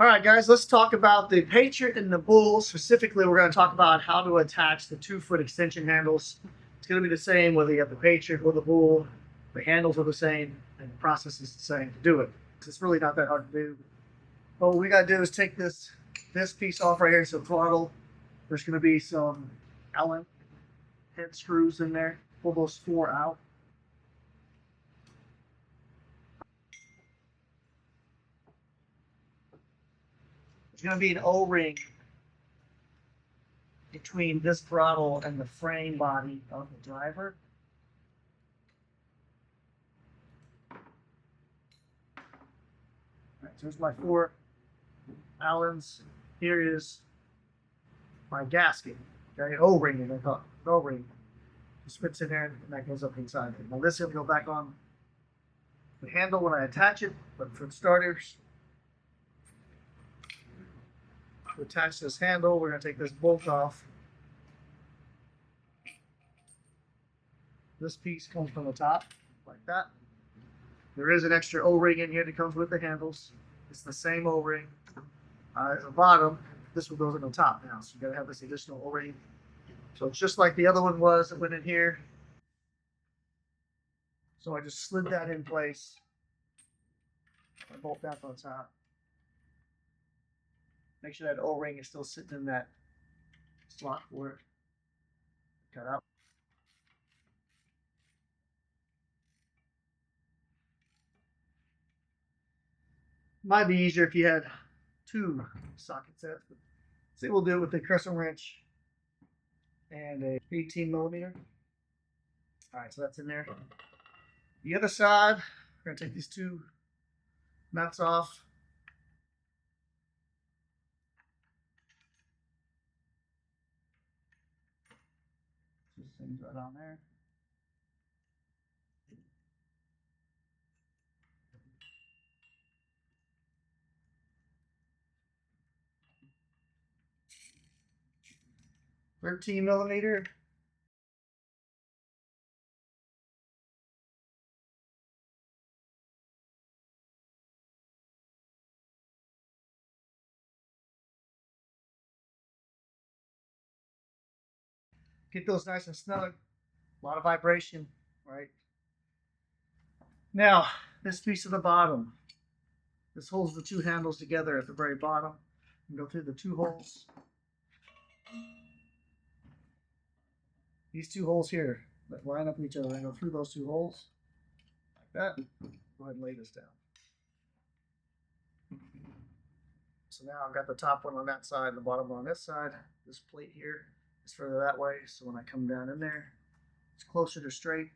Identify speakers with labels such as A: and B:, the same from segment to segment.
A: All right, guys, let's talk about the Patriot and the Bull. Specifically, we're going to talk about how to attach the 2-foot extension handles. It's going to be the same whether you have the Patriot or the Bull. The handles are the same, and the process is the same to do it. It's really not that hard to do. But what we got to do is take this piece off right here. So throttle. There's going to be some Allen head screws in there. Pull those 4 out. There's going to be an O-ring between this throttle and the frame body of the driver. All right, so there's my 4 Allens. Here is my gasket. Okay, O-ring, they call it O-ring. Just fits in there, and that goes up inside. Now this is going to go back on the handle when I attach it, but for starters, to attach this handle, we're going to take this bolt off. This piece comes from the top, like that. There is an extra O-ring in here that comes with the handles. It's the same O-ring at the bottom. This one goes on the top now, so you got to have this additional O-ring. So it's just like the other one was that went in here. So I just slid that in place. I bolt that on top. Make sure that O-ring is still sitting in that slot for it. Cut out. Might be easier if you had 2 socket sets, but see, we'll do it with the crescent wrench and a 18mm. All right, so that's in there. The other side, we're gonna take these 2 nuts off. These things right on there. $13mm. Get those nice and snug. A lot of vibration, right? Now, this piece at the bottom. This holds the 2 handles together at the very bottom. And go through the 2 holes. These 2 holes here that line up with each other. I go through those 2 holes like that. Go ahead and lay this down. So now I've got the top one on that side and the bottom one on this side. This plate here is further that way, so when I come down in there, it's closer to straight.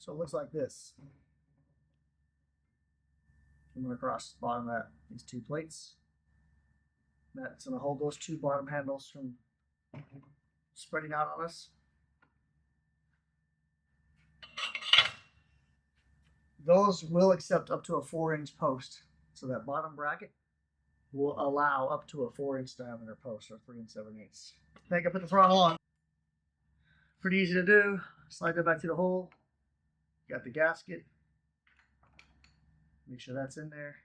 A: So it looks like this. I'm going to cross the bottom of that, these 2 plates. That's going to hold those 2 bottom handles from spreading out on us. Those will accept up to a 4-inch post. So that bottom bracket will allow up to a 4-inch diameter post, or 3 7/8. I think I put the throttle on. Pretty easy to do. Slide that back to the hole. Got the gasket. Make sure that's in there.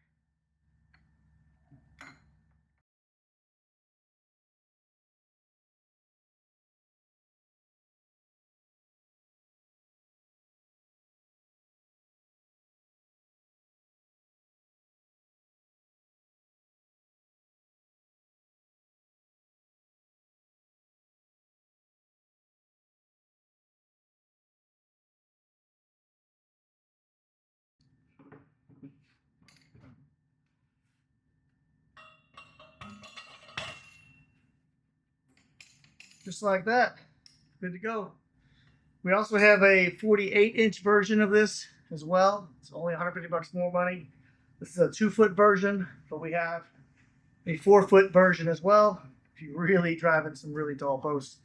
A: Just like that. Good to go. We also have a 48-inch version of this as well. It's only $150 more money. This is a 2-foot version, but we have a 4-foot version as well if you're really driving some really tall posts.